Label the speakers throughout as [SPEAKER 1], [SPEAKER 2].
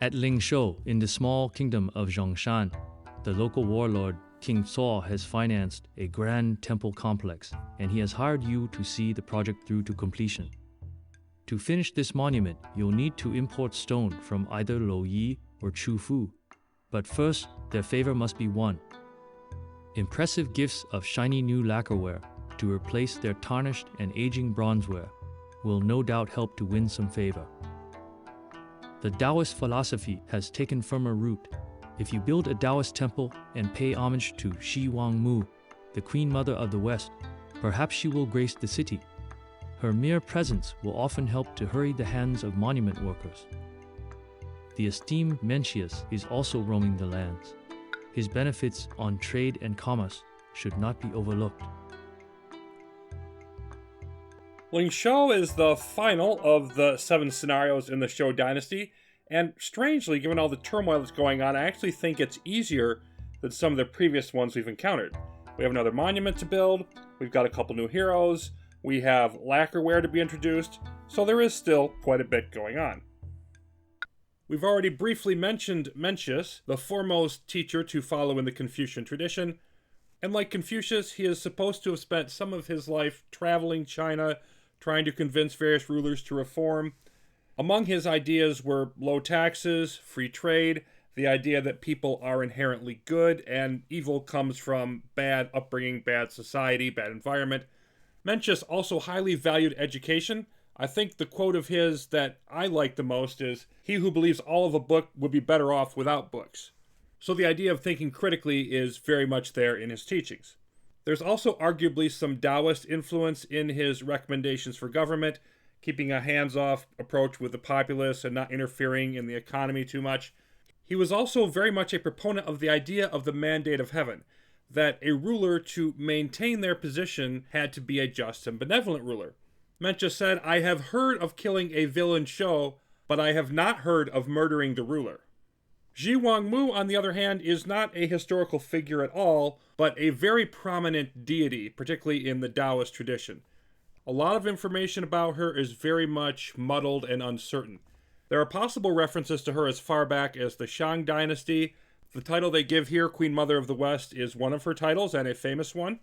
[SPEAKER 1] At Lingshou, in the small kingdom of Zhongshan, the local warlord King Zuo has financed a grand temple complex, and he has hired you to see the project through to completion. To finish this monument, you'll need to import stone from either Luoyi or Chufu, but first, their favor must be won. Impressive gifts of shiny new lacquerware to replace their tarnished and aging bronzeware will no doubt help to win some favor. The Taoist philosophy has taken firmer root. If you build a Taoist temple and pay homage to Shi Wangmu, the Queen Mother of the West, perhaps she will grace the city. Her mere presence will often help to hurry the hands of monument workers. The esteemed Mencius is also roaming the lands. His benefits on trade and commerce should not be overlooked.
[SPEAKER 2] Lingshou is the final of the 7 scenarios in the Zhou Dynasty, and strangely, given all the turmoil that's going on, I actually think it's easier than some of the previous ones we've encountered. We have another monument to build, we've got a couple new heroes, we have lacquerware to be introduced, so there is still quite a bit going on. We've already briefly mentioned Mencius, the foremost teacher to follow in the Confucian tradition, and like Confucius, he is supposed to have spent some of his life traveling China, trying to convince various rulers to reform. Among his ideas were low taxes, free trade, the idea that people are inherently good and evil comes from bad upbringing, bad society, bad environment. Mencius also highly valued education. I think the quote of his that I like the most is, "He who believes all of a book would be better off without books." So the idea of thinking critically is very much there in his teachings. There's also arguably some Taoist influence in his recommendations for government, keeping a hands-off approach with the populace and not interfering in the economy too much. He was also very much a proponent of the idea of the mandate of heaven, that a ruler to maintain their position had to be a just and benevolent ruler. Mencius said, "I have heard of killing a villain show, but I have not heard of murdering the ruler." Shi Wangmu, on the other hand, is not a historical figure at all, but a very prominent deity, particularly in the Taoist tradition. A lot of information about her is very much muddled and uncertain. There are possible references to her as far back as the Shang Dynasty. The title they give here, Queen Mother of the West, is one of her titles, and a famous one.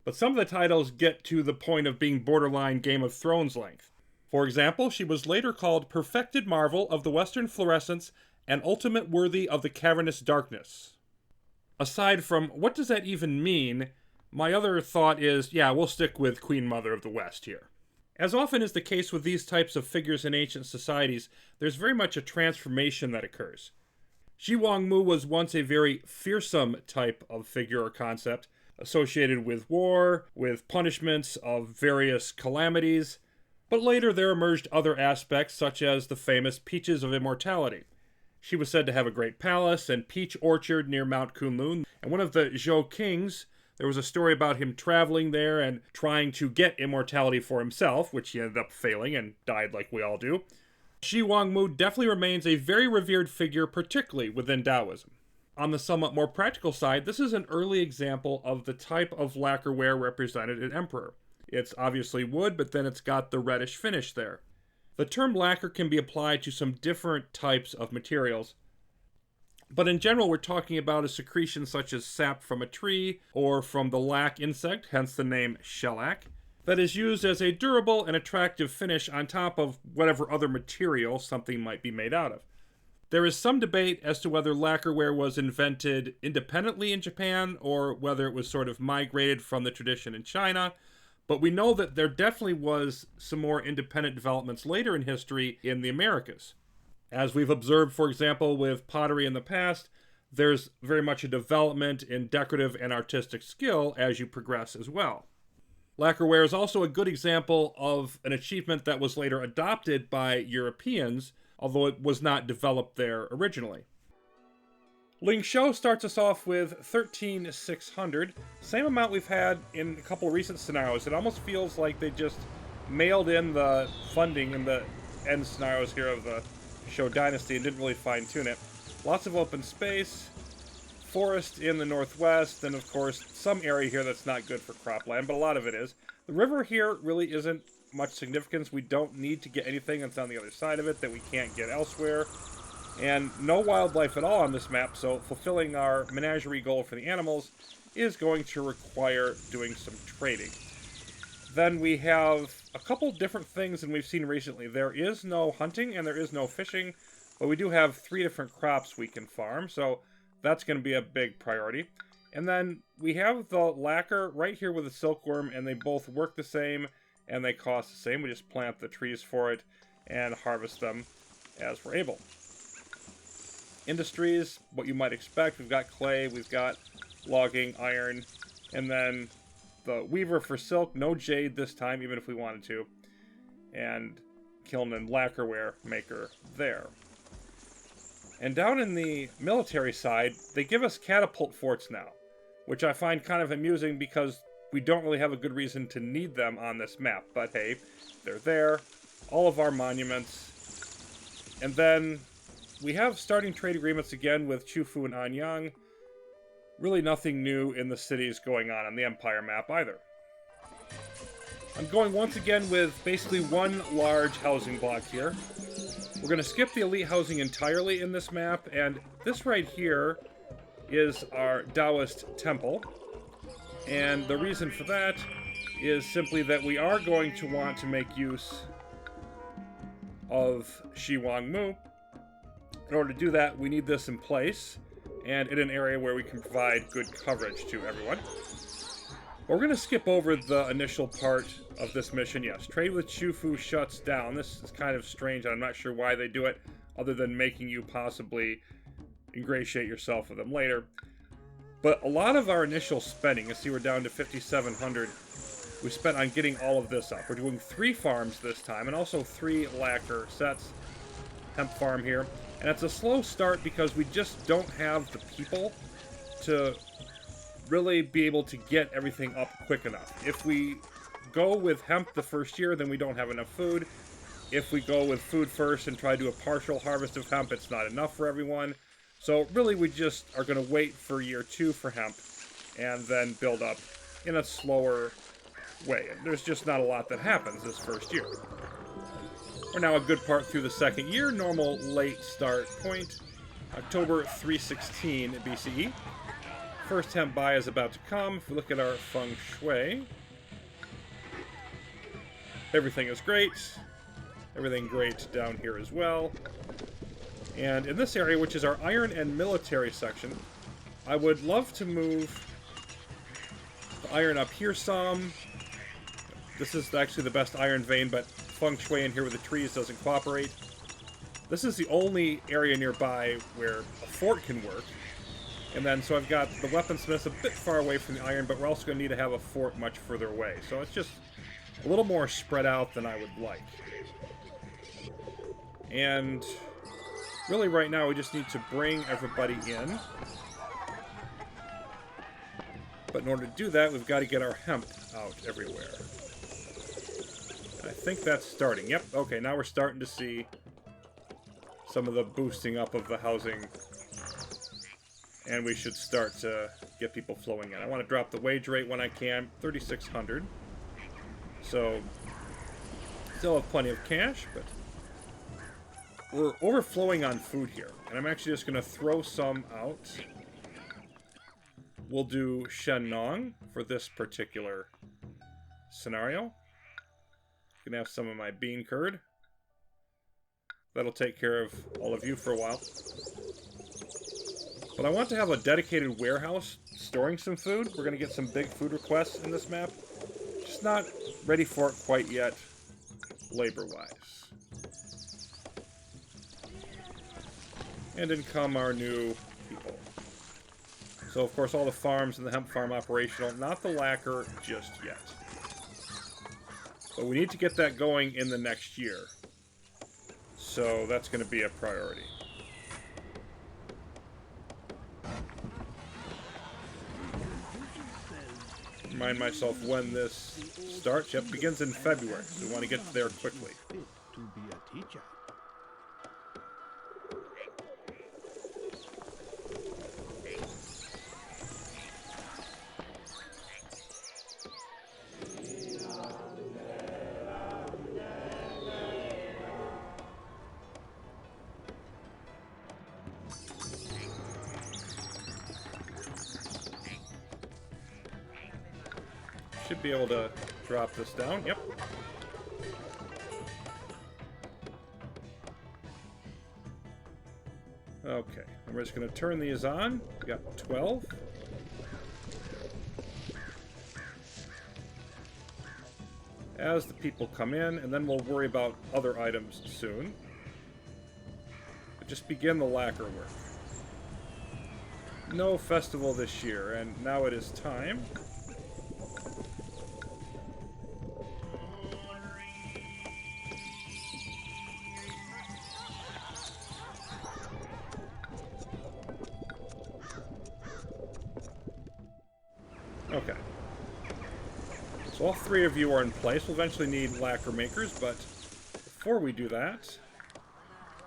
[SPEAKER 2] But some of the titles get to the point of being borderline Game of Thrones length. For example, she was later called Perfected Marvel of the Western Fluorescence and Ultimate Worthy of the Cavernous Darkness. Aside from, what does that even mean? My other thought is, yeah, we'll stick with Queen Mother of the West here. As often is the case with these types of figures in ancient societies, there's very much a transformation that occurs. Shi Wangmu was once a very fearsome type of figure or concept, associated with war, with punishments of various calamities, but later there emerged other aspects such as the famous Peaches of Immortality. She was said to have a great palace and peach orchard near Mount Kunlun, and one of the Zhou kings, there was a story about him traveling there and trying to get immortality for himself, which he ended up failing and died like we all do. Shi Wangmu definitely remains a very revered figure, particularly within Taoism. On the somewhat more practical side, this is an early example of the type of lacquerware represented in Emperor. It's obviously wood, but then it's got the reddish finish there. The term lacquer can be applied to some different types of materials, but in general we're talking about a secretion such as sap from a tree or from the lac insect, hence the name shellac, that is used as a durable and attractive finish on top of whatever other material something might be made out of. There is some debate as to whether lacquerware was invented independently in Japan or whether it was sort of migrated from the tradition in China, but we know that there definitely was some more independent developments later in history in the Americas. As we've observed, for example, with pottery in the past, there's very much a development in decorative and artistic skill as you progress as well. Lacquerware is also a good example of an achievement that was later adopted by Europeans, although it was not developed there originally. Lingshou starts us off with 13,600, same amount we've had in a couple recent scenarios. It almost feels like they just mailed in the funding in the end scenarios here of the Zhou Dynasty and didn't really fine-tune it. Lots of open space, forest in the northwest, and of course some area here that's not good for cropland, but a lot of it is. The river here really isn't much significance. We don't need to get anything that's on the other side of it that we can't get elsewhere. and no wildlife at all on this map, so fulfilling our menagerie goal for the animals is going to require doing some trading. Then we have a couple different things than we've seen recently. There is no hunting and there is no fishing, but we do have 3 different crops we can farm, so that's going to be a big priority. And then we have the lacquer right here with the silkworm, and they both work the same and they cost the same. We just plant the trees for it and harvest them as we're able. Industries, what you might expect. We've got clay, we've got logging, iron, and then the weaver for silk. No jade this time, even if we wanted to. And kiln and lacquerware maker there. And down in the military side, they give us catapult forts now, which I find kind of amusing because we don't really have a good reason to need them on this map. But hey, they're there. All of our monuments. And then we have starting trade agreements again with Chufu and Anyang. Really nothing new in the cities going on the Empire map either. I'm going once again with basically one large housing block here. We're going to skip the elite housing entirely in this map, and this right here is our Taoist temple. And the reason for that is simply that we are going to want to make use of Shi Wang Mu. In order to do that, we need this in place, and in an area where we can provide good coverage to everyone. We're going to skip over the initial part of this mission. Yes, trade with Chufu shuts down. This is kind of strange, and I'm not sure why they do it, other than making you possibly ingratiate yourself with them later. But a lot of our initial spending, you see we're down to 5,700, we spent on getting all of this up. We're doing 3 farms this time, and also 3 lacquer sets. Hemp farm here. And it's a slow start because we just don't have the people to really be able to get everything up quick enough. If we go with hemp the first year, then we don't have enough food. If we go with food first and try to do a partial harvest of hemp, it's not enough for everyone. So really we just are going to wait for year 2 for hemp and then build up in a slower way. And there's just not a lot that happens this first year. We're now a good part through the second year. Normal late start point. October 316 BCE. First hemp buy is about to come. If we look at our feng shui, everything is great. Everything great down here as well. And in this area, which is our iron and military section, I would love to move the iron up here some. This is actually the best iron vein, but feng shui in here with the trees doesn't cooperate. This is the only area nearby where a fort can work. And then, so I've got the weaponsmiths a bit far away from the iron, but we're also going to need to have a fort much further away. So it's just a little more spread out than I would like. And really right now we just need to bring everybody in. But in order to do that, we've got to get our hemp out everywhere. I think that's starting. Yep, okay, now we're starting to see some of the boosting up of the housing. And we should start to get people flowing in. I want to drop the wage rate when I can, 3,600. So, still have plenty of cash, but we're overflowing on food here. And I'm actually just going to throw some out. We'll do Shenong for this particular scenario. Gonna have some of my bean curd. That'll take care of all of you for a while. But I want to have a dedicated warehouse storing some food. We're gonna get some big food requests in this map. Just not ready for it quite yet, labor-wise. And in come our new people. So of course all the farms and the hemp farm operational, not the lacquer just yet. But we need to get that going in the next year. So that's going to be a priority. Remind myself when this starts. Yep, begins in February. So we want to get there quickly.
[SPEAKER 3] To be a teacher.
[SPEAKER 2] Should be able to drop this down. Yep. Okay, and we're just going to turn these on. We got 12. As the people come in, and then we'll worry about other items soon. But just begin the lacquer work. No festival this year, and now it is time. Okay. So all three of you are in place. We'll eventually need lacquer makers, but before we do that,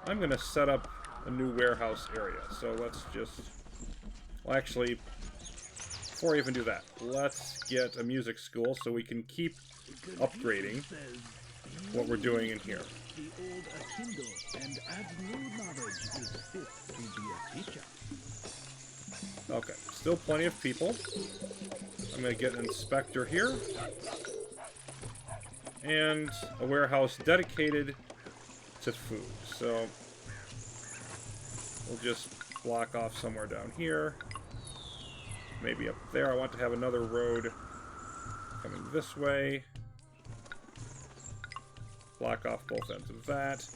[SPEAKER 2] I'm going to set up a new warehouse area. So let's just... Well, actually, before I even do that, let's get a music school so we can keep upgrading what we're doing in here. Okay, still plenty of people. I'm going to get an inspector here. And a warehouse dedicated to food. So we'll just block off somewhere down here. Maybe up there. I want to have another road coming this way. Block off both ends of that.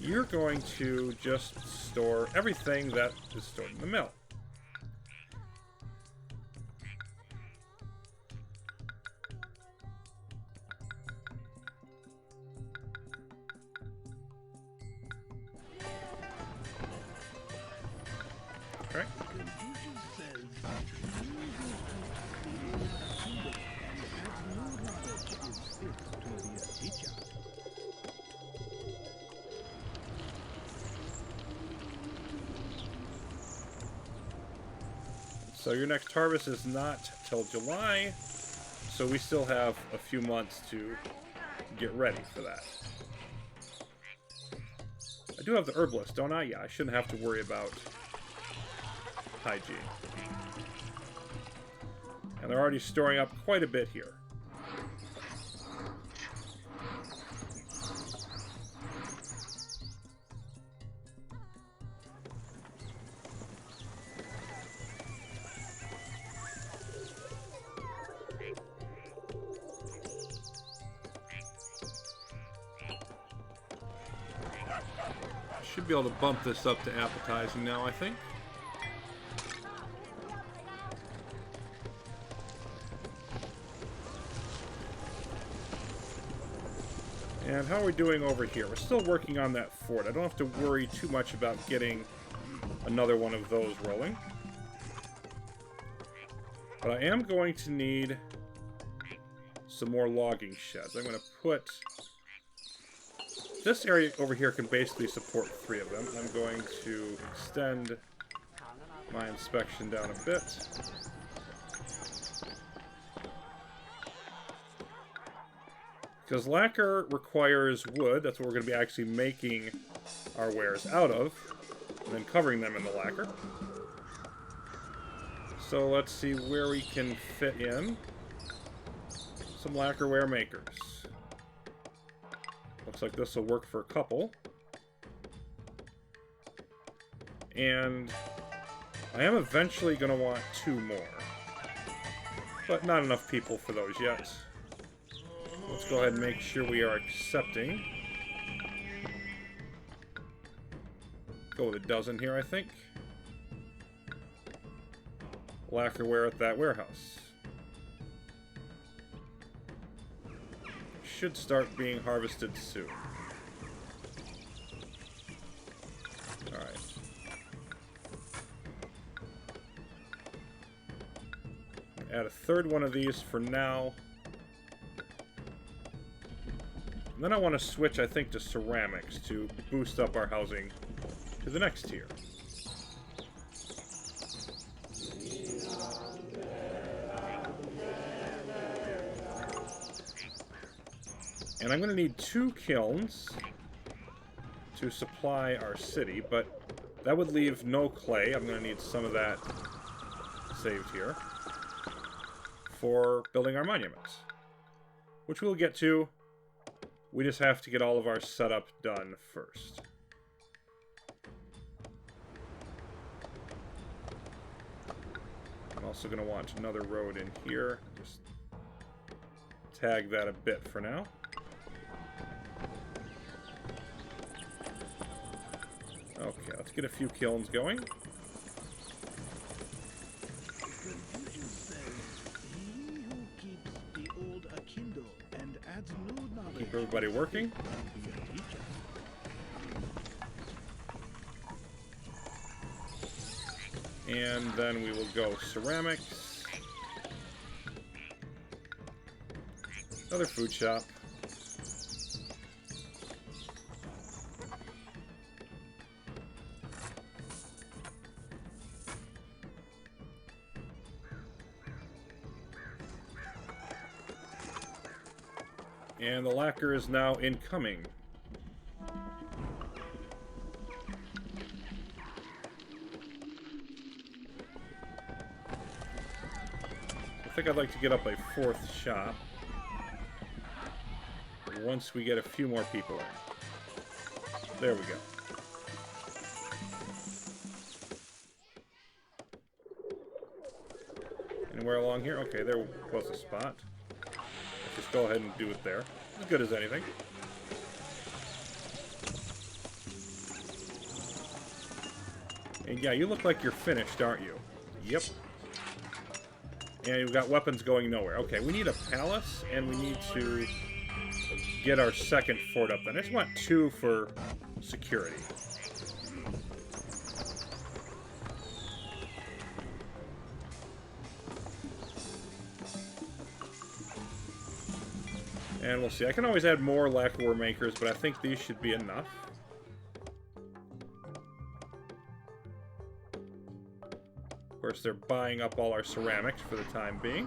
[SPEAKER 2] You're going to just store everything that is stored in the mill. Okay. So your next harvest is not till July, so we still have a few months to get ready for that. I do have the herbalist, don't I? Yeah, I shouldn't have to worry about hygiene. And they're already storing up quite a bit here. Should be able to bump this up to appetizing now, I think. And how are we doing over here? We're still working on that fort. I don't have to worry too much about getting another one of those rolling. But I am going to need some more logging sheds. I'm going to put... This area over here can basically support 3 of them. I'm going to extend my inspection down a bit. Because lacquer requires wood, that's what we're going to be actually making our wares out of, and then covering them in the lacquer. So let's see where we can fit in some lacquerware makers. Looks like this will work for a couple. And I am eventually going to want 2 more. But not enough people for those yet. Let's go ahead and make sure we are accepting. Go with a dozen here, I think. Lacquerware at that warehouse. Should start being harvested soon. Alright. Add a 3rd one of these for now. And then I want to switch, I think, to ceramics to boost up our housing to the next tier. And I'm going to need 2 kilns to supply our city, but that would leave no clay. I'm going to need some of that saved here. for building our monuments, which we'll get to. We just have to get all of our setup done first. I'm also going to want another road in here. Just tag that a bit for now. Okay, let's get a few kilns going.
[SPEAKER 3] Confucius says, he who keeps the old akindle and adds new knowledge.
[SPEAKER 2] Keep everybody working.
[SPEAKER 3] Will be a teacher.
[SPEAKER 2] And then we will go ceramics. Another food shop. And the lacquer is now incoming. I think I'd like to get up a fourth shop once we get a few more people in. There we go. Anywhere along here? Okay, there was a spot. Let's just go ahead and do it there. As good as anything. And yeah, you look like you're finished, aren't you? Yep. And you've got weapons going nowhere. Okay, we need a palace, and we need to get our second fort up then. I just want 2 for security. And we'll see. I can always add more lacquerware makers, but I think these should be enough. Of course, they're buying up all our ceramics for the time being.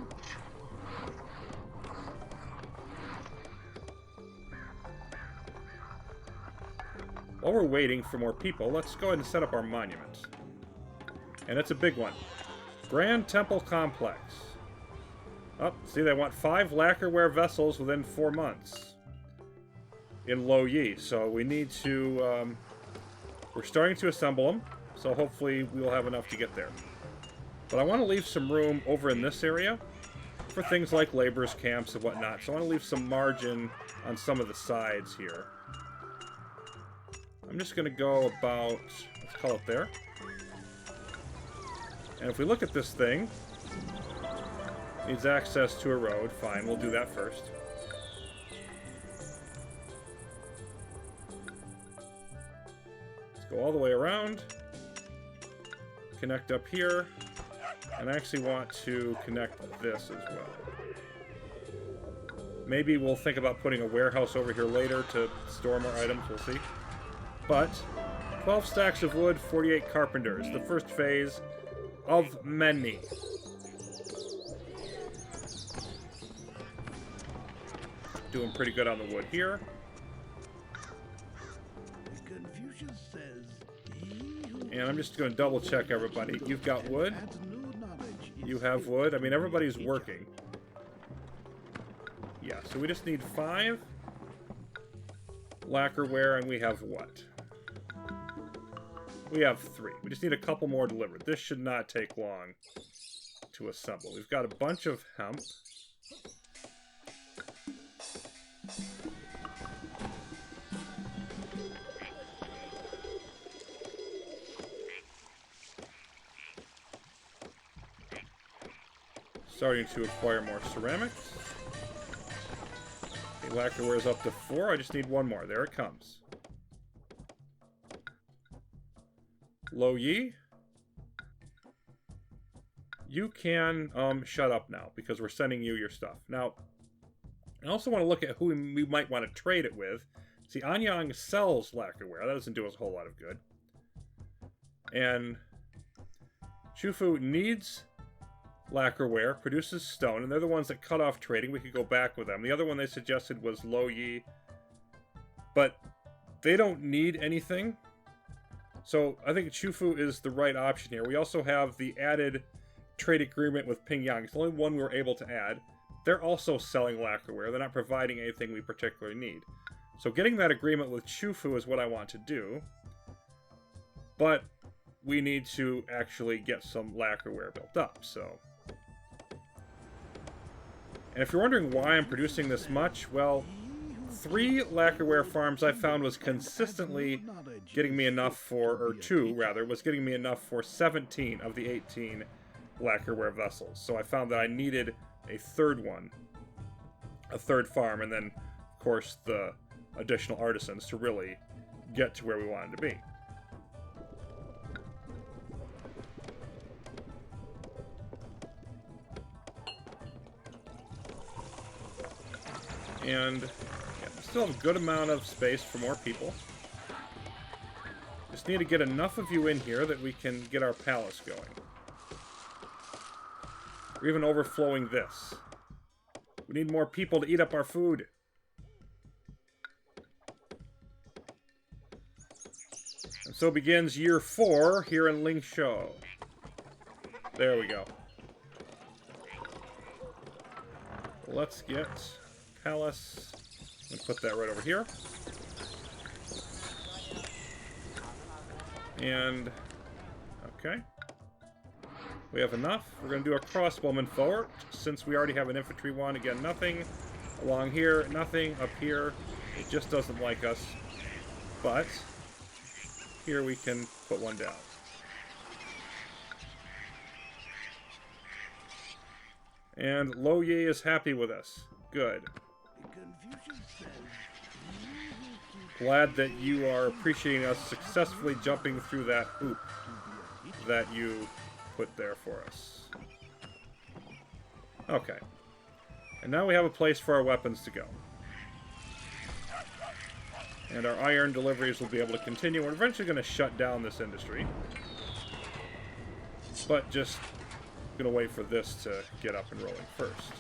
[SPEAKER 2] While we're waiting for more people, let's go ahead and set up our monument. And it's a big one. Grand Temple Complex. Oh, see, they want 5 lacquerware vessels within 4 months in Lo Yi. So we need to, we're starting to assemble them. So hopefully we'll have enough to get there. But I want to leave some room over in this area for things like laborers' camps and whatnot. So I want to leave some margin on some of the sides here. I'm just going to go about, let's call it there. And if we look at this thing, needs access to a road. Fine, we'll do that first. Let's go all the way around. Connect up here. And I actually want to connect this as well. Maybe we'll think about putting a warehouse over here later to store more items. We'll see. But 12 stacks of wood, 48 carpenters. The first phase of many. Doing pretty good on the wood here.
[SPEAKER 3] Confucius says, he who
[SPEAKER 2] And I'm just going to double check everybody. You've got wood.
[SPEAKER 3] adds new knowledge is
[SPEAKER 2] You have wood. I mean, everybody's working. Yeah, so we just need 5 lacquerware, and we have what? We have 3. We just need a couple more delivered. This should not take long to assemble. We've got a bunch of hemp. Starting to acquire more ceramics. Okay, lacquerware is up to 4. I just need 1 more. There it comes. Lo Yi, you can shut up now because we're sending you your stuff. Now, I also want to look at who we might want to trade it with. See, Anyang sells lacquerware. That doesn't do us a whole lot of good. And Chufu needs lacquerware, produces stone, and they're the ones that cut off trading. We could go back with them. The other one they suggested was Lo Yi, but they don't need anything. So I think Chufu is the right option here. We also have the added trade agreement with Pingyang. It's the only one we were able to add. They're also selling lacquerware. They're not providing anything we particularly need. So getting that agreement with Chufu is what I want to do. But we need to actually get some lacquerware built up, so... And if you're wondering why I'm producing this much, well, 3 lacquerware farms I found was consistently getting me enough for, or 2 rather, was getting me enough for 17 of the 18 lacquerware vessels. So I found that I needed a third one, a third farm, and then, of course, the additional artisans to really get to where we wanted to be. And yeah, still have a good amount of space for more people. Just need to get enough of you in here that we can get our palace going. We're even overflowing this. We need more people to eat up our food. And so begins year 4 here in Lingsho. There we go. Let's get palace. I'm going to put that right over here. And, okay. We have enough. We're going to do a crossbowman forward, since we already have an infantry one. Again, nothing. Along here, nothing. Up here, it just doesn't like us. But, here we can put one down. And Lo Ye is happy with us. Good. Glad that you are appreciating us successfully jumping through that hoop that you put there for us. Okay. And now we have a place for our weapons to go. And our iron deliveries will be able to continue. We're eventually going to shut down this industry. But just going to wait for this to get up and rolling first.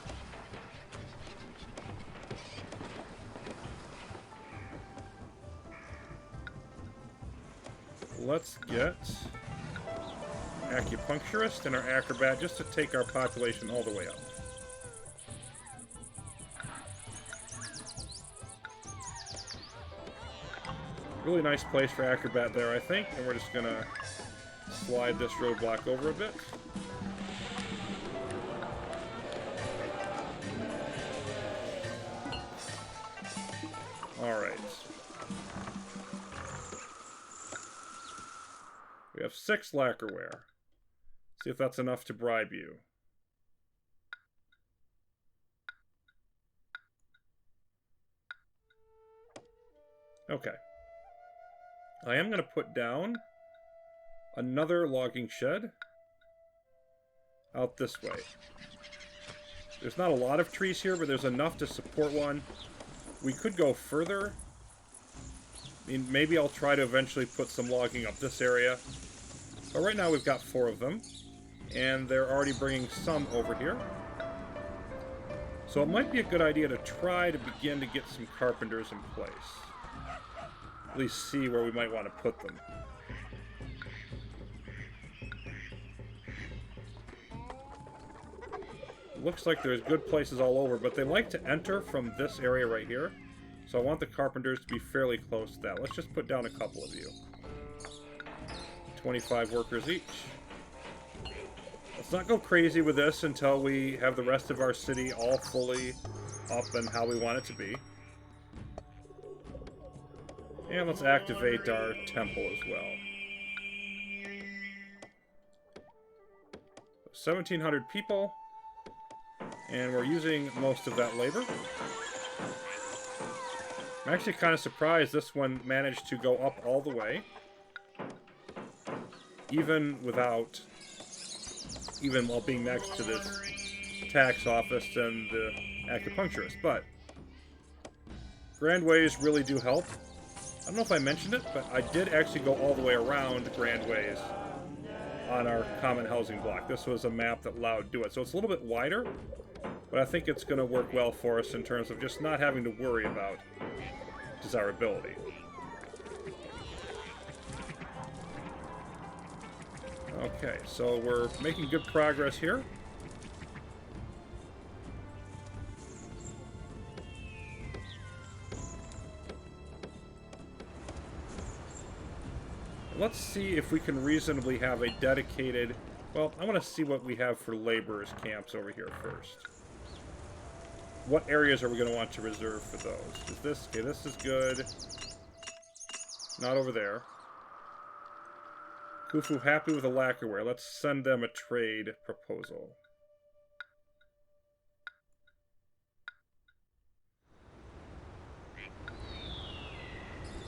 [SPEAKER 2] Let's get acupuncturist and our acrobat just to take our population all the way up. Really nice place for acrobat there, I think, and we're just gonna slide this roadblock over a bit. Alright. We have 6 lacquerware. See if that's enough to bribe you. Okay. I am going to put down another logging shed out this way. There's not a lot of trees here, but there's enough to support one. We could go further. I mean, maybe I'll try to eventually put some logging up this area. But right now we've got 4 of them, and they're already bringing some over here. So it might be a good idea to try to begin to get some carpenters in place. At least see where we might want to put them. Looks like there's good places all over, but they like to enter from this area right here. So I want the carpenters to be fairly close to that. Let's just put down a couple of you. 25 workers each. Let's not go crazy with this until we have the rest of our city all fully up and how we want it to be. And let's activate our temple as well. 1,700 people. And we're using most of that labor. I'm actually kind of surprised this one managed to go up all the way. Even while being next to this tax office and the acupuncturist. But grandways really do help. I don't know if I mentioned it, but I did actually go all the way around grandways on our common housing block. This was a map that allowed to do it. So it's a little bit wider, but I think it's going to work well for us in terms of just not having to worry about desirability. Okay, so we're making good progress here. Let's see if we can reasonably have a dedicated... Well, I want to see what we have for laborers' camps over here first. What areas are we going to want to reserve for those? Is this... Okay, this is good. Not over there. Khufu happy with the lacquerware. Let's send them a trade proposal.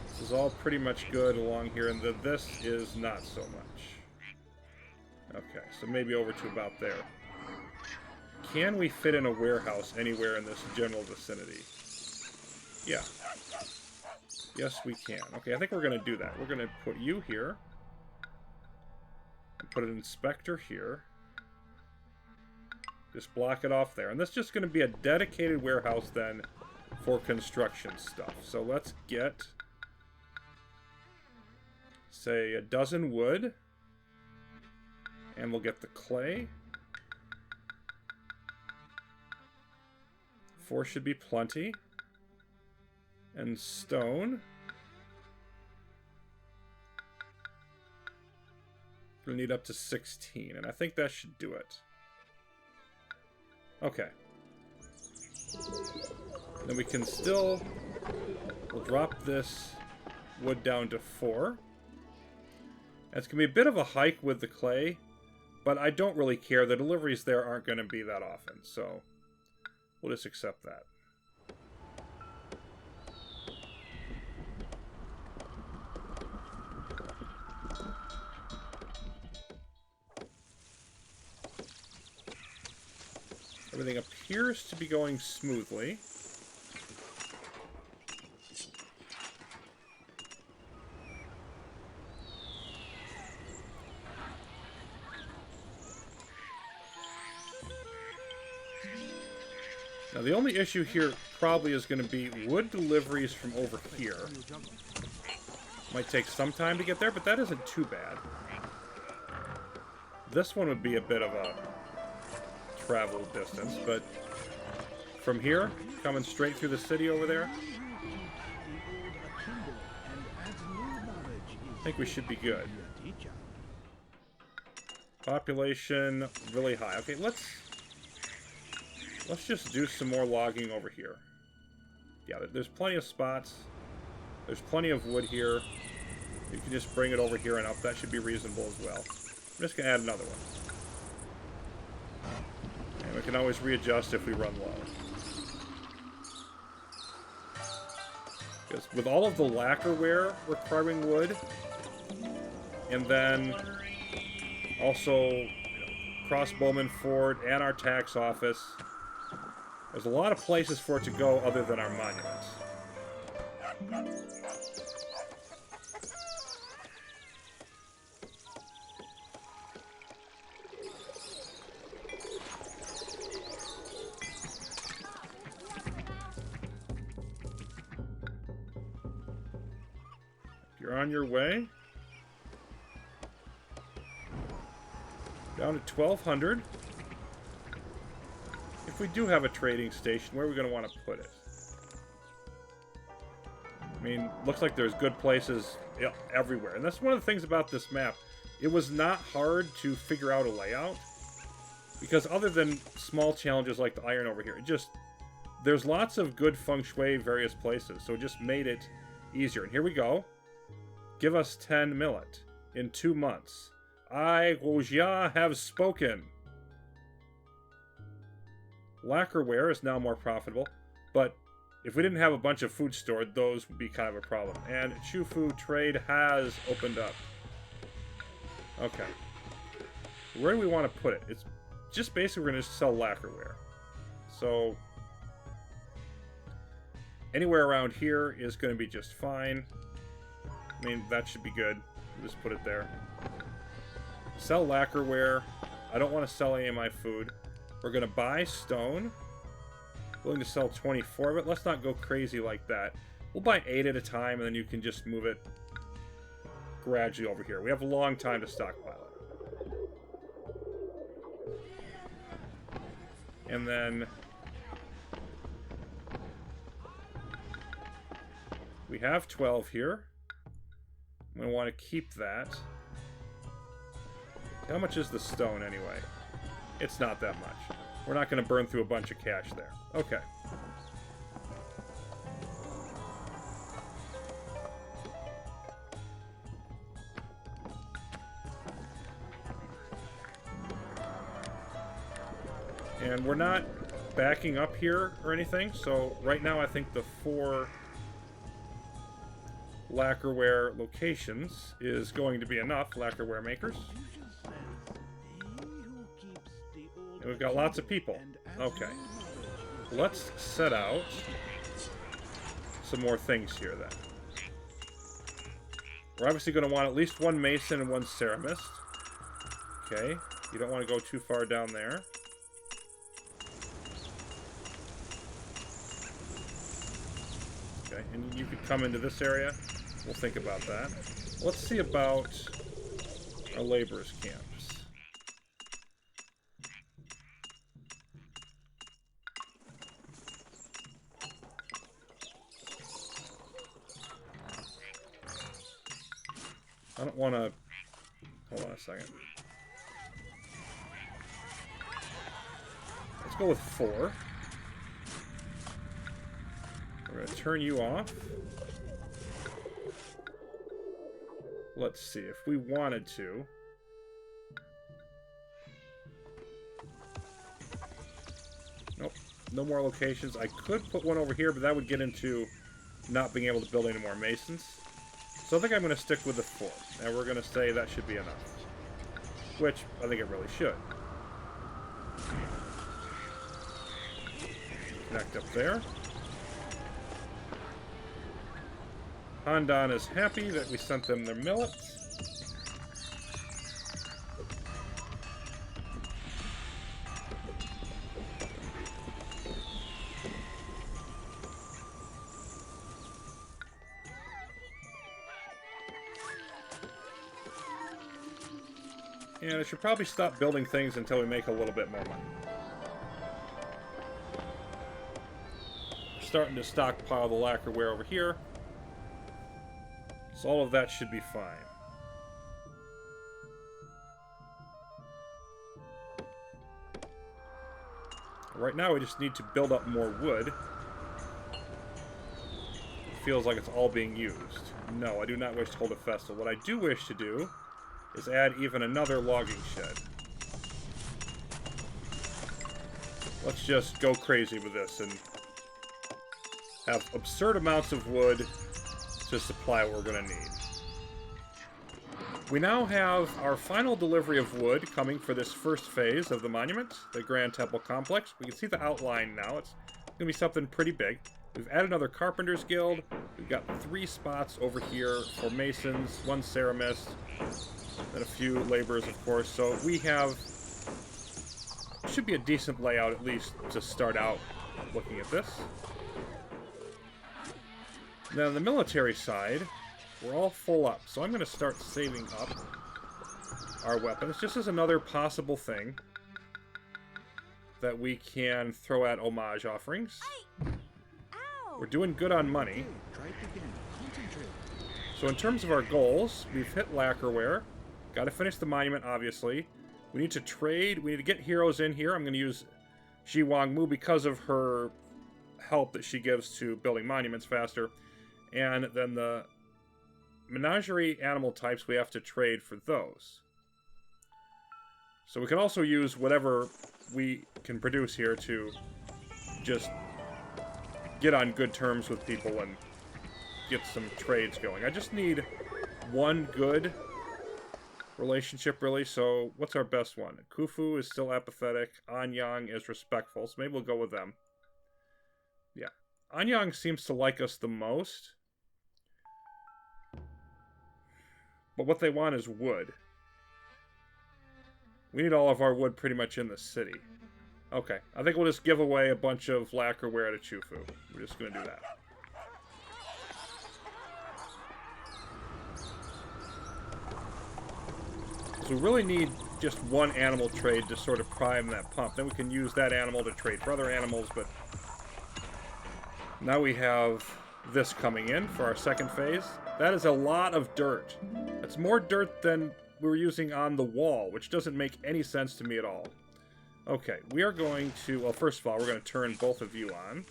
[SPEAKER 2] This is all pretty much good along here, and this is not so much. Okay, so maybe over to about there. Can we fit in a warehouse anywhere in this general vicinity? Yeah. Yes, we can. Okay, I think we're going to do that. We're going to put you here. And put an inspector here. Just block it off there. And that's just going to be a dedicated warehouse then for construction stuff. So let's get, say, a dozen wood. And we'll get the clay. 4 should be plenty. And stone. We'll need up to 16, and I think that should do it. Okay. Then we can still... We'll drop this wood down to 4. It's going to be a bit of a hike with the clay, but I don't really care. The deliveries there aren't going to be that often, so we'll just accept that. Everything appears to be going smoothly. Now the only issue here probably is going to be wood deliveries from over here. Might take some time to get there, but that isn't too bad. This one would be a bit of a travel distance, but from here, coming straight through the city over there, I think we should be good. Population really high. Okay, let's just do some more logging over here. Yeah, there's plenty of spots. There's plenty of wood here. You can just bring it over here and up. That should be reasonable as well. I'm just going to add another one. And we can always readjust if we run low. Because with all of the lacquerware requiring wood, and then also Crossbowman Fort and our tax office, there's a lot of places for it to go other than our monuments. You're on your way. Down to 1,200. If we do have a trading station, where are we going to want to put it? I mean, looks like there's good places everywhere. And that's one of the things about this map. It was not hard to figure out a layout. Because other than small challenges like the iron over here, there's lots of good feng shui various places. So it just made it easier. And here we go. Give us 10 millet in 2 months. I, Guojia, have spoken. Lacquerware is now more profitable, but if we didn't have a bunch of food stored, those would be kind of a problem. And Chufu trade has opened up. Okay. Where do we want to put it? It's just basically we're going to sell lacquerware. So anywhere around here is going to be just fine. I mean, that should be good. Just put it there. Sell lacquerware. I don't want to sell any of my food. We're going to buy stone. Willing to sell 24 of it. Let's not go crazy like that. We'll buy 8 at a time, and then you can just move it gradually over here. We have a long time to stockpile it. And then we have 12 here. I'm going to want to keep that. How much is the stone anyway? It's not that much. We're not going to burn through a bunch of cash there. Okay. And we're not backing up here or anything, so right now I think the 4 lacquerware locations is going to be enough, lacquerware makers. And we've got lots of people. Okay. Let's set out some more things here then. We're obviously going to want at least 1 mason and 1 ceramist. Okay. You don't want to go too far down there. Okay, and you could come into this area. We'll think about that. Let's see about our laborers' camps. I don't want to... Hold on a second. Let's go with 4. We're going to turn you off. Let's see, if we wanted to... Nope, no more locations. I could put one over here, but that would get into not being able to build any more masons. So I think I'm going to stick with the 4. And we're going to say that should be enough. Which, I think it really should. Connect up there. Handan is happy that we sent them their millet. And I should probably stop building things until we make a little bit more money. We're starting to stockpile the lacquerware over here. So all of that should be fine. Right now we just need to build up more wood. It feels like it's all being used. No, I do not wish to hold a festival. What I do wish to do is add even another logging shed. Let's just go crazy with this and have absurd amounts of wood to supply what we're going to need. We now have our final delivery of wood coming for this first phase of the monument, the Grand Temple Complex. We can see the outline now. It's going to be something pretty big. We've added another Carpenter's Guild. We've got 3 spots over here for masons, 1 ceramist, and a few laborers, of course. So we have... should be a decent layout, at least, to start out looking at this. Then on the military side, we're all full up. So I'm going to start saving up our weapons, just as another possible thing that we can throw at homage offerings. We're doing good on money. So in terms of our goals, we've hit lacquerware. Got to finish the monument, obviously. We need to trade. We need to get heroes in here. I'm going to use Ji Wangmu because of her help that she gives to building monuments faster. And then the menagerie animal types, we have to trade for those. So we can also use whatever we can produce here to just get on good terms with people and get some trades going. I just need one good relationship, really. So what's our best one? Khufu is still apathetic. Anyang is respectful, so maybe we'll go with them. Yeah. Anyang seems to like us the most. But what they want is wood. We need all of our wood pretty much in the city. Okay, I think we'll just give away a bunch of lacquerware to Chufu. We're just going to do that. So we really need just one animal trade to sort of prime that pump. Then we can use that animal to trade for other animals, but now we have this coming in for our second phase. That is a lot of dirt. That's more dirt than we were using on the wall, which doesn't make any sense to me at all. Okay, we are going to, well, first of all, we're going to turn both of you on.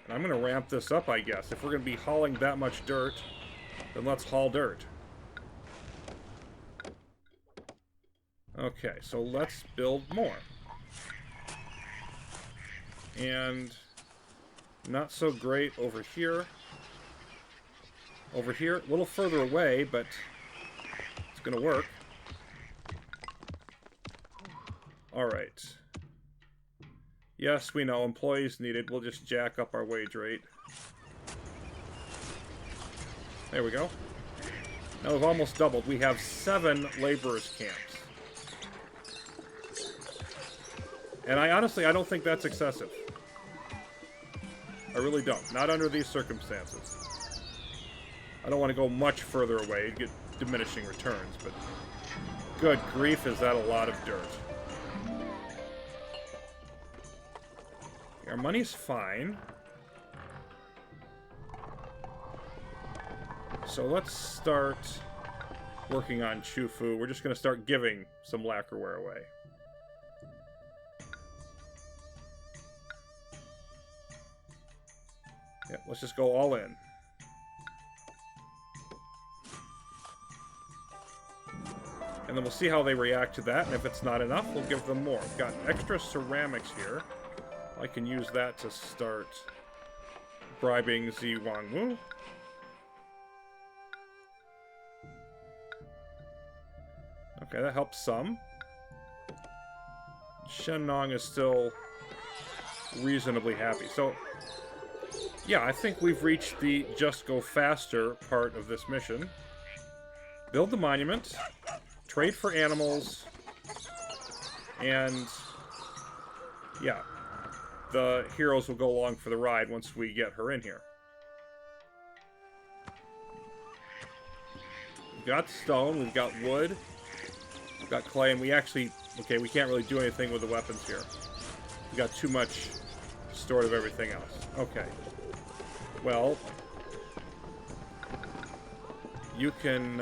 [SPEAKER 2] And I'm going to ramp this up, I guess. If we're going to be hauling that much dirt, then let's haul dirt. Okay, so let's build more. And not so great over here. Over here, a little further away, but it's going to work. Alright. Yes, we know, employees needed. We'll just jack up our wage rate. There we go. Now we've almost doubled. We have 7 laborers' camps. And I honestly don't think that's excessive. I really don't. Not under these circumstances. I don't want to go much further away and get diminishing returns, but good grief, is that a lot of dirt. Our money's fine. So let's start working on Chufu. We're just going to start giving some lacquerware away. Yeah, let's just go all in. And then we'll see how they react to that, and if it's not enough, we'll give them more. We've got extra ceramics here. I can use that to start bribing Zi Wangwu. Okay, that helps some. Shen Nong is still reasonably happy. So, yeah, I think we've reached the just go faster part of this mission. Build the monument, trade for animals, and yeah, the heroes will go along for the ride once we get her in here. We've got stone, we've got wood, we've got clay, and we actually, okay, we can't really do anything with the weapons here. We've got too much stored of everything else. Okay. Well, you can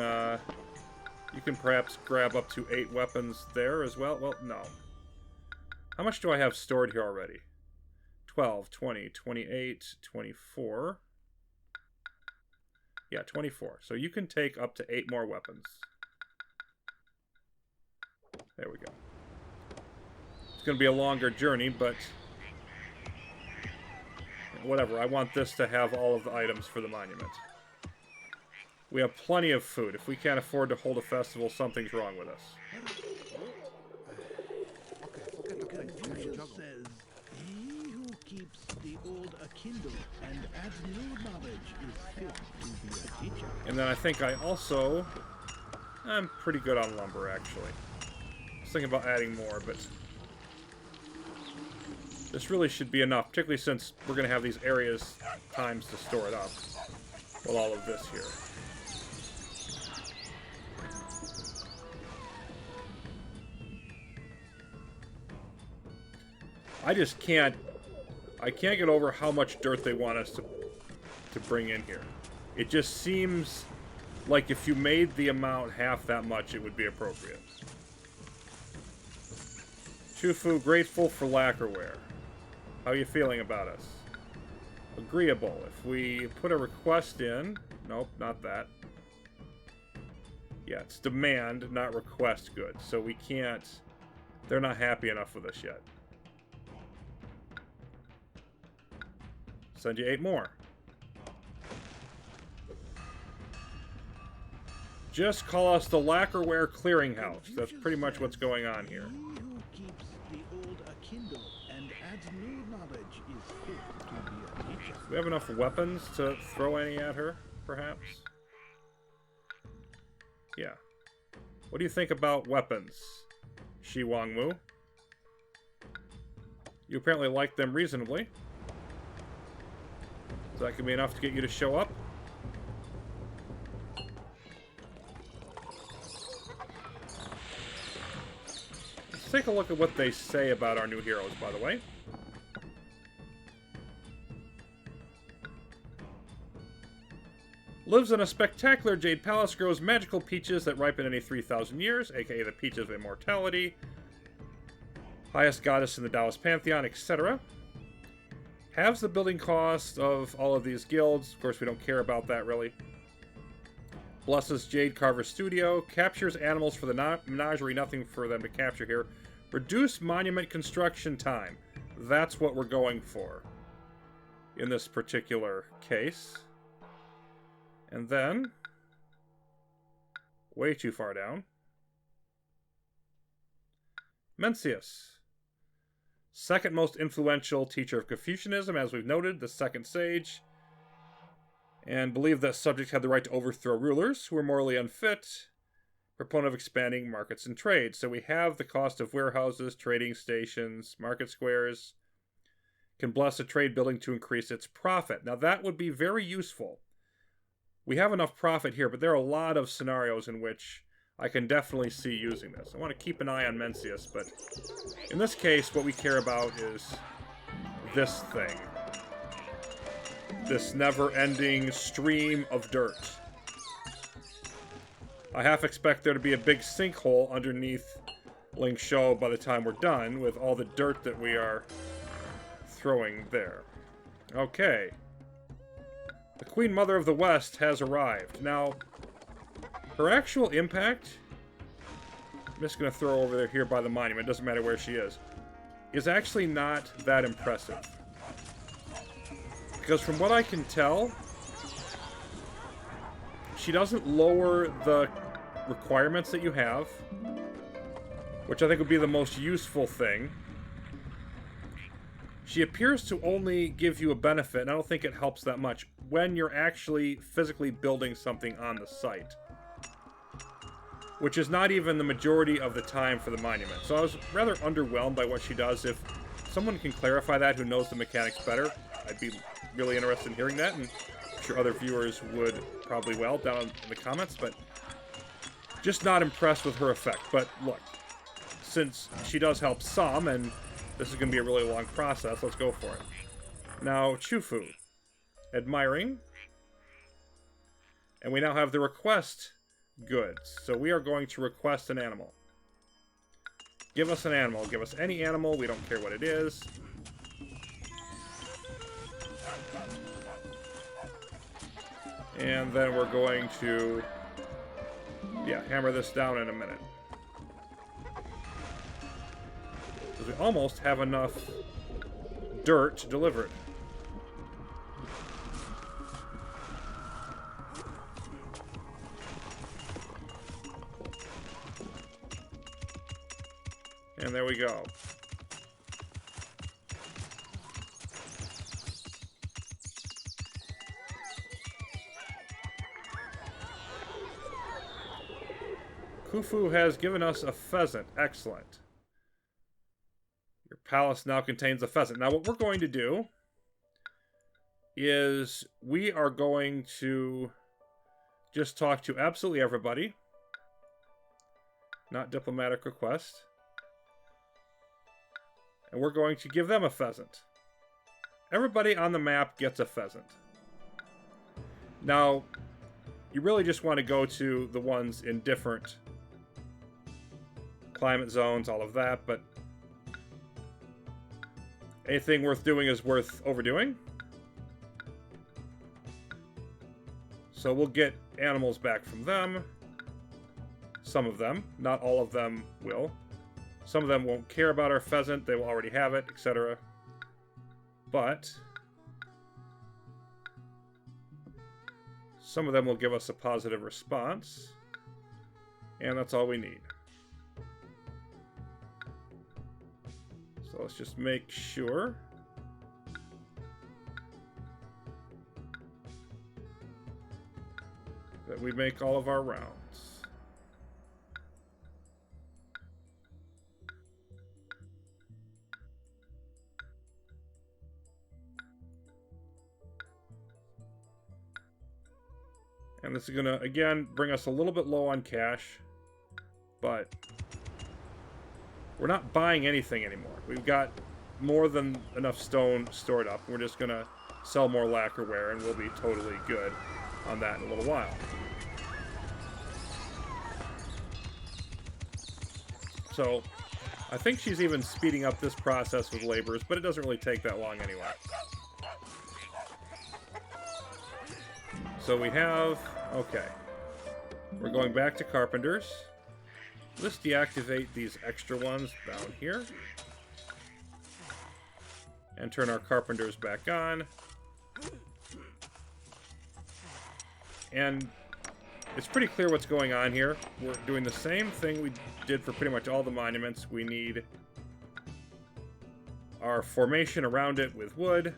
[SPEAKER 2] perhaps grab up to 8 weapons there as well. Well, no. How much do I have stored here already? 12, 20, 28, 24. Yeah, 24. So you can take up to 8 more weapons. There we go. It's going to be a longer journey, but whatever. I want this to have all of the items for the monument. We have plenty of food. If we can't afford to hold a festival, something's wrong with us.
[SPEAKER 3] Confucius says, "He who keeps the old akindle and adds new knowledge is fit to be a teacher."
[SPEAKER 2] And then I think I also... I'm pretty good on lumber, actually. I was thinking about adding more, but this really should be enough, particularly since we're going to have these areas times to store it up with all of this here. I just can't... I can't get over how much dirt they want us to bring in here. It just seems like if you made the amount half that much, it would be appropriate. Chufu, grateful for lacquerware. How are you feeling about us? Agreeable. If we put a request in... Nope, not that. Yeah, it's demand, not request goods. So we can't... They're not happy enough with us yet. Send you 8 more. Just call us the Lacquerware Clearinghouse. That's pretty much what's going on here.
[SPEAKER 3] He who keeps the old akindle and adds new knowledge is fit to be a teacher.
[SPEAKER 2] Do we have enough weapons to throw any at her, perhaps? Yeah. What do you think about weapons, Shi Wangmu? You apparently like them reasonably. So that could be enough to get you to show up. Let's take a look at what they say about our new heroes, by the way. Lives in a spectacular jade palace, grows magical peaches that ripen any 3,000 years, aka the peaches of immortality. Highest goddess in the Taoist pantheon, etc. Halves the building cost of all of these guilds. Of course, we don't care about that, really. Blesses Jade Carver Studio. Captures animals for the menagerie. Nothing for them to capture here. Reduce monument construction time. That's what we're going for in this particular case. And then, way too far down, Mencius. Second most influential teacher of Confucianism, as we've noted, the second sage. And believed that subjects had the right to overthrow rulers who were morally unfit. Proponent of expanding markets and trade. So we have the cost of warehouses, trading stations, market squares. Can bless a trade building to increase its profit. Now that would be very useful. We have enough profit here, but there are a lot of scenarios in which I can definitely see using this. I want to keep an eye on Mencius, but in this case, what we care about is this thing. This never-ending stream of dirt. I half expect there to be a big sinkhole underneath Ling Shou by the time we're done with all the dirt that we are throwing there. Okay. The Queen Mother of the West has arrived. Now, her actual impact, I'm just going to throw over there here by the monument, doesn't matter where she is actually not that impressive. Because from what I can tell, she doesn't lower the requirements that you have, which I think would be the most useful thing. She appears to only give you a benefit, and I don't think it helps that much, when you're actually physically building something on the site. Which is not even the majority of the time for the monument. So I was rather underwhelmed by what she does. If someone can clarify that who knows the mechanics better, I'd be really interested in hearing that, and I'm sure other viewers would probably down in the comments, but just not impressed with her effect. But look, since she does help some, and this is going to be a really long process, let's go for it. Now, Chufu. Admiring. And we now have the request goods. So we are going to request an animal. Give us an animal. Give us any animal. We don't care what it is. And then we're going to, hammer this down in a minute. Because we almost have enough dirt delivered. And there we go. Khufu has given us a pheasant. Excellent. Your palace now contains a pheasant. Now what we're going to do is we are going to just talk to absolutely everybody. Not diplomatic request. And we're going to give them a pheasant. Everybody on the map gets a pheasant. Now, you really just want to go to the ones in different climate zones, all of that, but anything worth doing is worth overdoing. So we'll get animals back from them. Some of them. Not all of them will. Some of them won't care about our pheasant. They will already have it, etc. But some of them will give us a positive response. And that's all we need. So let's just make sure that we make all of our rounds. And this is going to, again, bring us a little bit low on cash, but We're not buying anything anymore. We've got more than enough stone stored up. We're just going to sell more lacquerware, and we'll be totally good on that in a little while. So, I think she's even speeding up this process with laborers, but it doesn't really take that long anyway. So we have... Okay. We're going back to carpenters. Let's deactivate these extra ones down here. And turn our carpenters back on. And it's pretty clear what's going on here. We're doing the same thing we did for pretty much all the monuments. We need our formation around it with wood.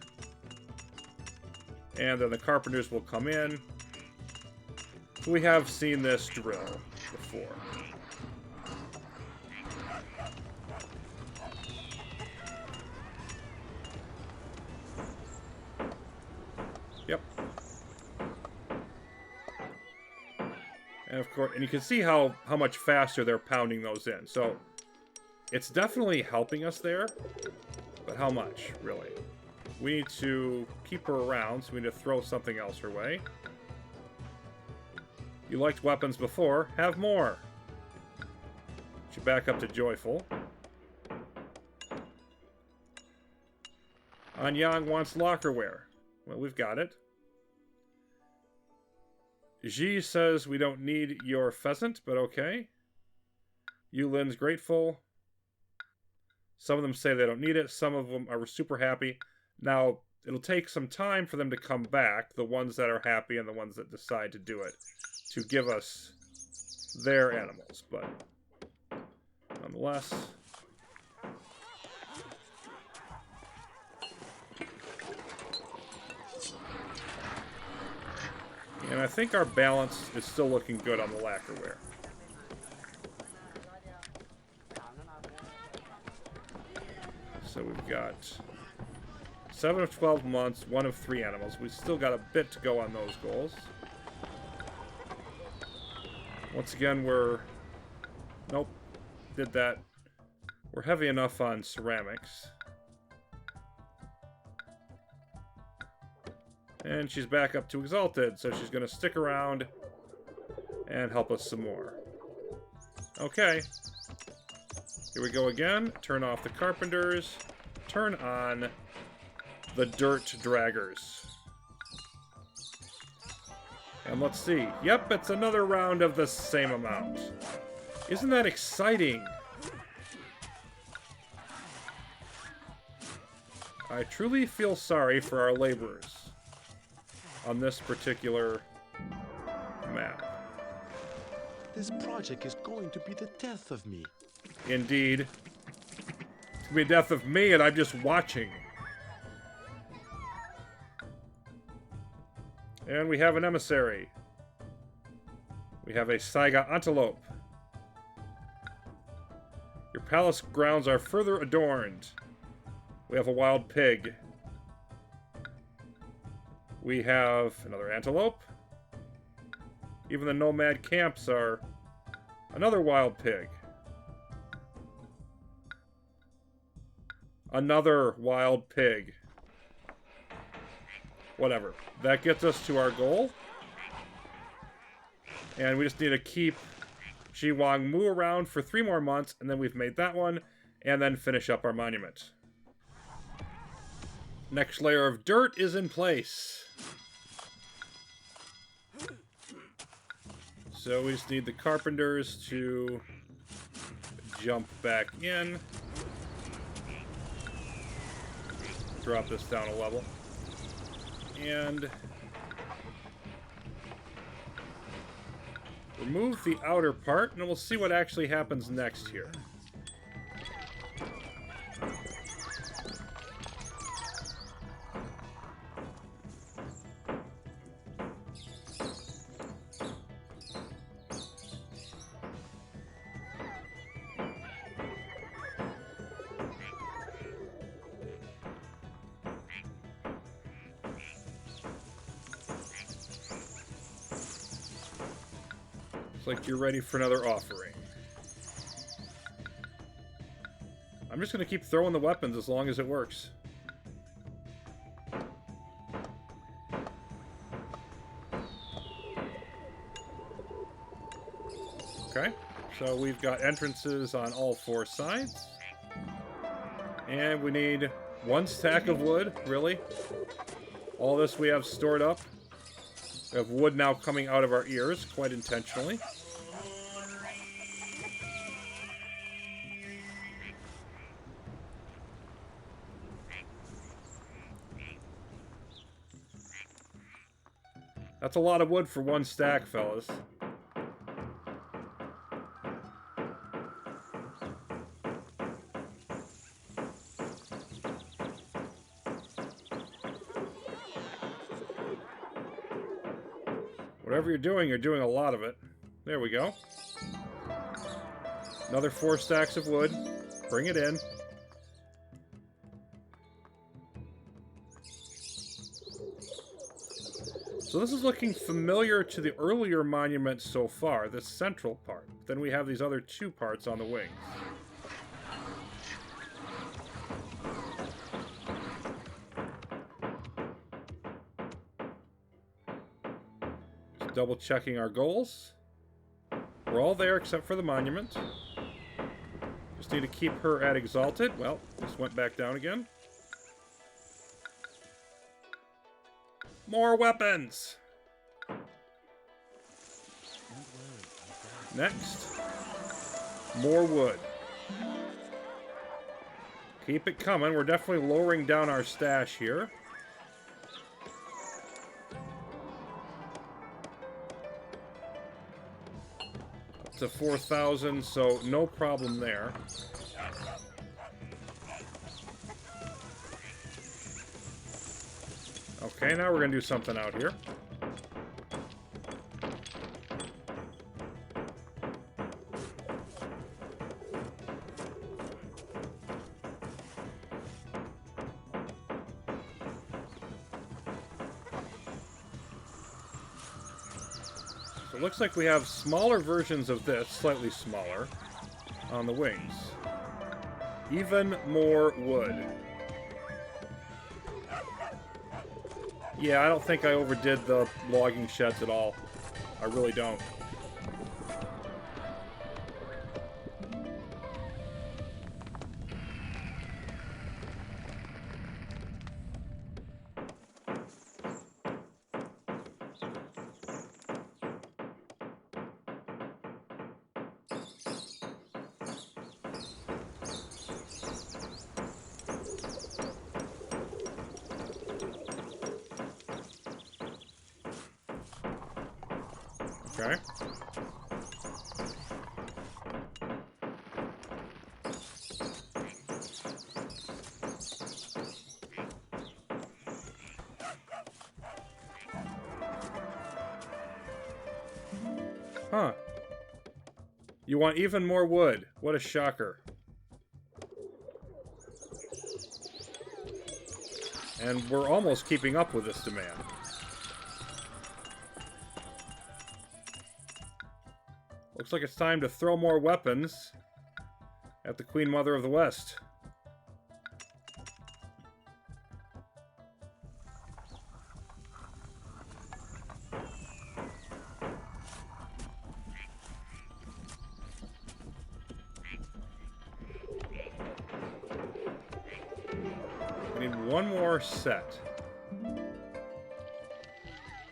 [SPEAKER 2] And then the carpenters will come in. So we have seen this drill before. Yep. And of course, and you can see how much faster they're pounding those in. So it's definitely helping us there, but how much, really? We need to keep her around, so we need to throw something else her way. You liked weapons before, have more. Should back up to joyful. Anyang wants lacquerware. Well, we've got it. Ji says we don't need your pheasant, but okay. Yulin's grateful. Some of them say they don't need it. Some of them are super happy. Now, it'll take some time for them to come back, the ones that are happy and the ones that decide to do it, to give us their animals, but nonetheless. And I think our balance is still looking good on the lacquerware. So we've got 7 of 12 months, 1 of 3 animals. We've still got a bit to go on those goals. Once again, we're... Nope. Did that. We're heavy enough on ceramics. And she's back up to Exalted, so she's going to stick around and help us some more. Okay. Here we go again. Turn off the carpenters. Turn on the dirt draggers. And let's see. Yep, it's another round of the same amount. Isn't that exciting? I truly feel sorry for our laborers on this particular map.
[SPEAKER 4] This project is going to be the death of me.
[SPEAKER 2] Indeed. It's going to be the death of me, and I'm just watching. And we have an emissary. We have a Saga antelope. Your palace grounds are further adorned. We have a wild pig. We have another antelope. Even the nomad camps are another wild pig. Another wild pig. Whatever. That gets us to our goal. And we just need to keep Ji Wang Mu around for 3 more months, and then we've made that one, and then finish up our monument. Next layer of dirt is in place. So we just need the carpenters to jump back in. Drop this down a level. And remove the outer part, and we'll see what actually happens next here. Looks like you're ready for another offering. just going to keep throwing the weapons as long as it works. Okay, so we've got entrances on all 4 sides. And we need 1 stack of wood, really. All this we have stored up. We have wood now coming out of our ears, quite intentionally. That's a lot of wood for 1 stack, fellas. Whatever you're doing a lot of it. There we go. Another 4 stacks of wood. Bring it in. So this is looking familiar to the earlier monuments so far, this central part. Then we have these other 2 parts on the wings. Just double checking our goals. We're all there except for the monument. Just need to keep her at exalted. Well, this went back down again. More weapons! Next. More wood. Keep it coming. We're definitely lowering down our stash here. Up to 4,000, so no problem there. Okay, now we're going to do something out here. So it looks like we have smaller versions of this, slightly smaller, on the wings. Even more wood. Yeah, I don't think I overdid the logging sheds at all. I really don't. Okay. Huh. You want even more wood. What a shocker. And we're almost keeping up with this demand. Looks like it's time to throw more weapons at the Queen Mother of the West. We need 1 more set,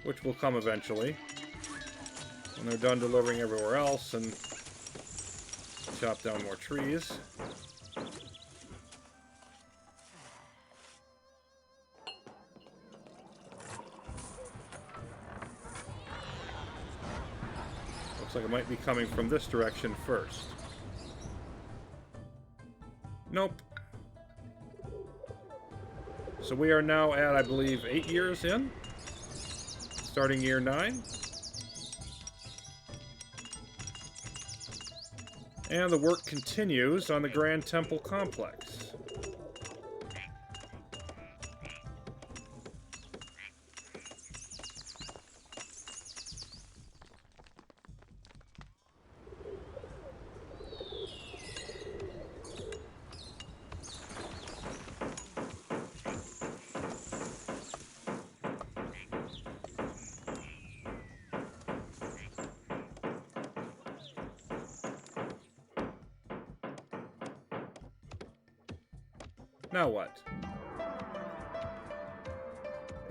[SPEAKER 2] which will come eventually. When they're done delivering everywhere else and chop down more trees. Looks like it might be coming from this direction first. Nope. So we are now at, I believe, 8 years in. Starting year 9. And the work continues on the Grand Temple Complex. Now what?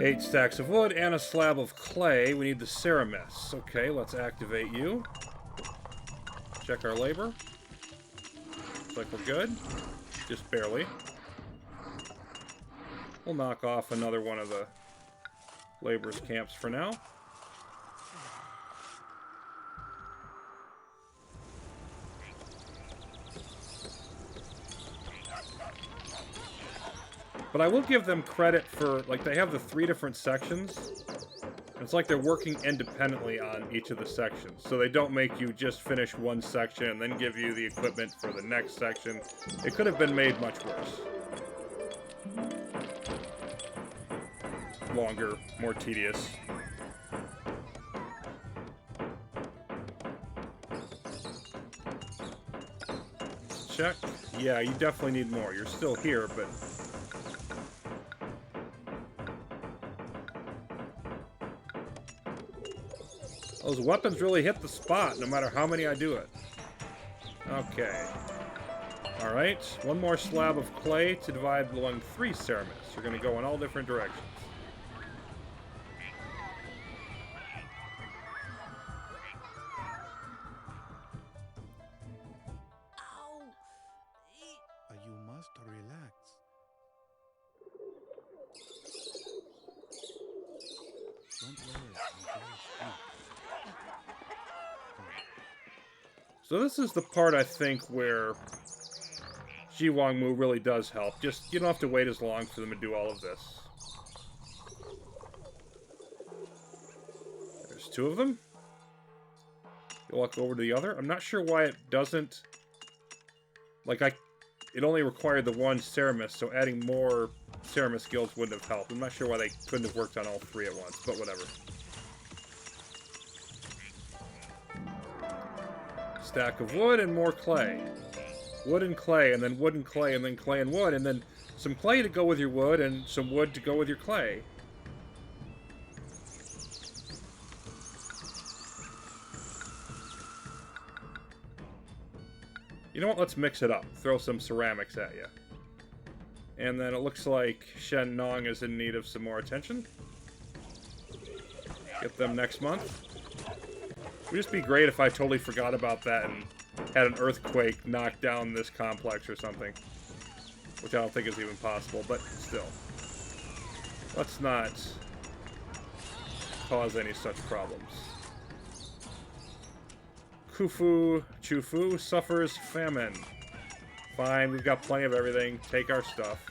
[SPEAKER 2] 8 stacks of wood and a slab of clay. We need the Ceramis. Okay, let's activate you. Check our labor. Looks like we're good. Just barely. We'll knock off another one of the laborers' camps for now. But I will give them credit for, like, they have the 3 different sections. It's like they're working independently on each of the sections. So they don't make you just finish one section and then give you the equipment for the next section. It could have been made much worse. Longer, more tedious. Check. Yeah, you definitely need more. You're still here, but... those weapons really hit the spot, no matter how many I do it. Okay. Alright, one more slab of clay to divide along 3 Ceramis. You're going to go in all different directions.
[SPEAKER 3] You must relax. Don't worry, I'm very sweet.
[SPEAKER 2] So this is the part, I think, where Ji Wangmu really does help. Just, you don't have to wait as long for them to do all of this. There's 2 of them. You walk over to the other. I'm not sure why it doesn't... like, it only required the 1 Ceramis, so adding more Ceramis guilds wouldn't have helped. I'm not sure why they couldn't have worked on all 3 at once, but whatever. Stack of wood and more clay. Wood and clay, and then wood and clay, and then clay and wood, and then some clay to go with your wood, and some wood to go with your clay. You know what? Let's mix it up. Throw some ceramics at you. And then it looks like Shen Nong is in need of some more attention. Get them next month. It would just be great if I totally forgot about that and had an earthquake knock down this complex or something. Which I don't think is even possible, but still. Let's not cause any such problems. Chufu suffers famine. Fine, we've got plenty of everything. Take our stuff.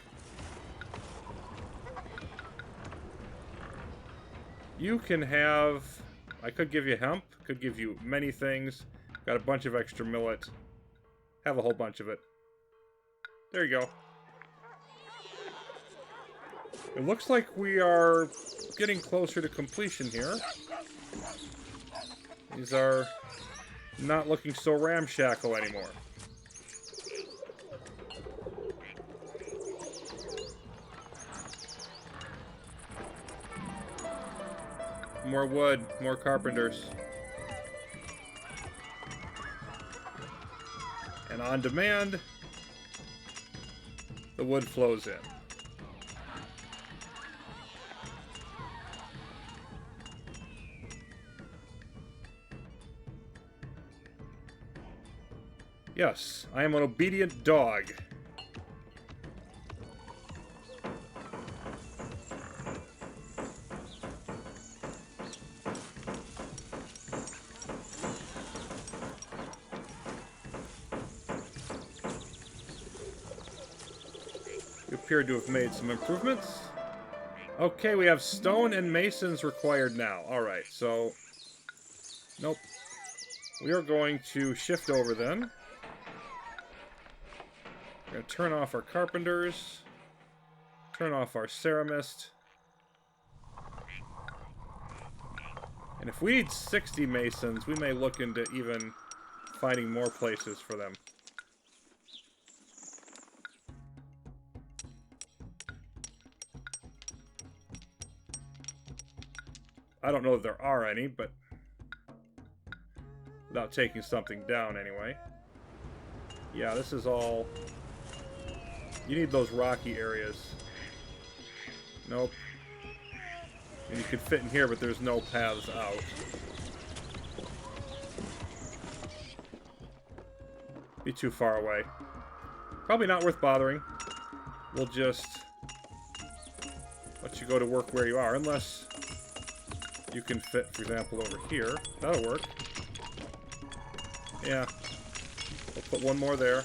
[SPEAKER 2] You can have... I could give you hemp. Could give you many things. Got a bunch of extra millet. Have a whole bunch of it. There you go. It looks like we are getting closer to completion here. These are not looking so ramshackle anymore. More wood, more carpenters. And on demand, the wood flows in. Yes, I am an obedient dog. We appear to have made some improvements. Okay, we have stone and masons required now. Alright, so... nope. We are going to shift over then. We're going to turn off our carpenters. Turn off our ceramist. And if we need 60 masons, we may look into even finding more places for them. I don't know if there are any, but without taking something down anyway. Yeah, this is all You need those rocky areas. Nope. And you could fit in here, but there's no paths out. Be too far away. Probably not worth bothering. We'll just let you go to work where you are, unless you can fit, for example, over here. That'll work. Yeah. We'll put one more there.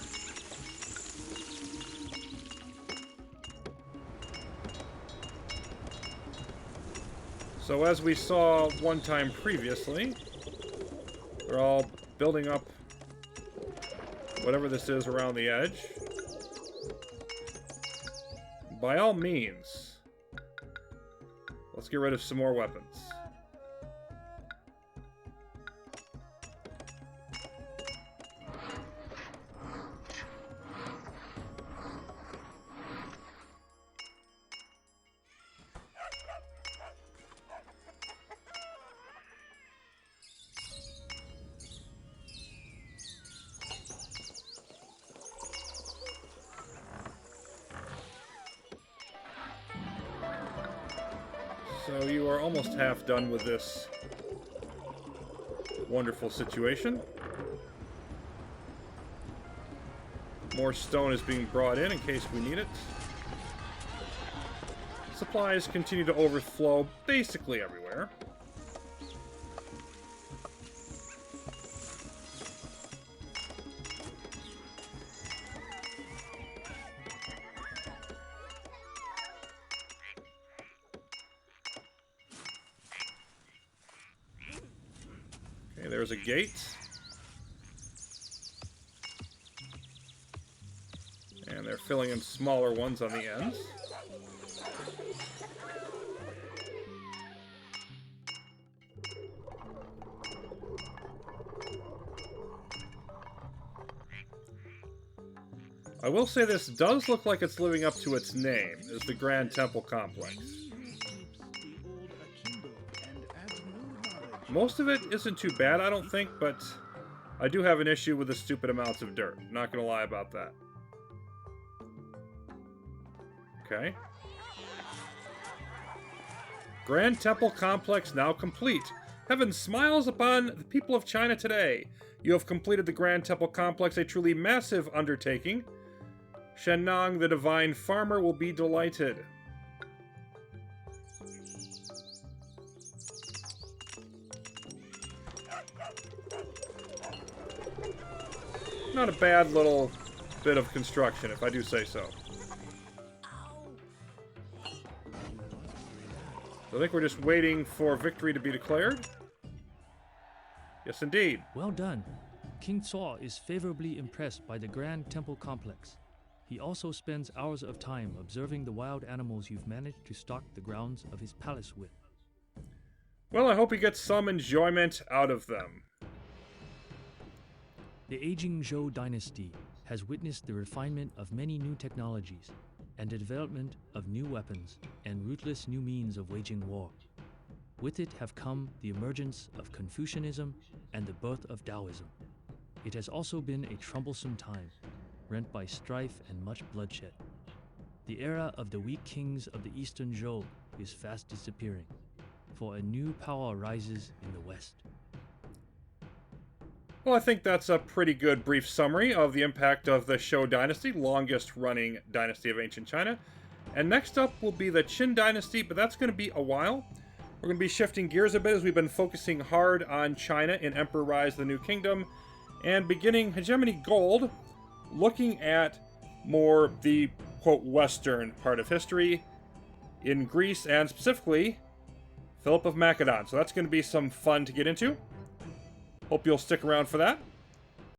[SPEAKER 2] So as we saw one time previously, they're all building up whatever this is around the edge. By all means, let's get rid of some more weapons. So you are almost half done with this wonderful situation. More stone is being brought in case we need it. Supplies continue to overflow basically everywhere. There's a gate. And they're filling in smaller ones on the ends. I will say this does look like it's living up to its name, as the Grand Temple Complex. Most of it isn't too bad, I don't think, but I do have an issue with the stupid amounts of dirt. Not gonna lie about that. Okay. Grand Temple Complex now complete. Heaven smiles upon the people of China today. You have completed the Grand Temple Complex, a truly massive undertaking. Shennong, the divine farmer, will be delighted. Not a bad little bit of construction, if I do say so. So I think we're just waiting for victory to be declared. Yes, indeed.
[SPEAKER 1] Well done. King Zuo is favorably impressed by the Grand Temple Complex. He also spends hours of time observing the wild animals you've managed to stock the grounds of his palace with.
[SPEAKER 2] Well, I hope he gets some enjoyment out of them.
[SPEAKER 1] The aging Zhou Dynasty has witnessed the refinement of many new technologies and the development of new weapons and ruthless new means of waging war. With it have come the emergence of Confucianism and the birth of Taoism. It has also been a troublesome time, rent by strife and much bloodshed. The era of the weak kings of the Eastern Zhou is fast disappearing, for a new power rises in the West.
[SPEAKER 2] Well, I think that's a pretty good brief summary of the impact of the Zhou Dynasty, longest running dynasty of ancient China. And next up will be the Qin Dynasty, but that's going to be a while. We're going to be shifting gears a bit as we've been focusing hard on China in Emperor Rise of the New Kingdom, and beginning Hegemony Gold, looking at more the, quote, Western part of history in Greece, and specifically Philip of Macedon. So that's going to be some fun to get into. Hope you'll stick around for that.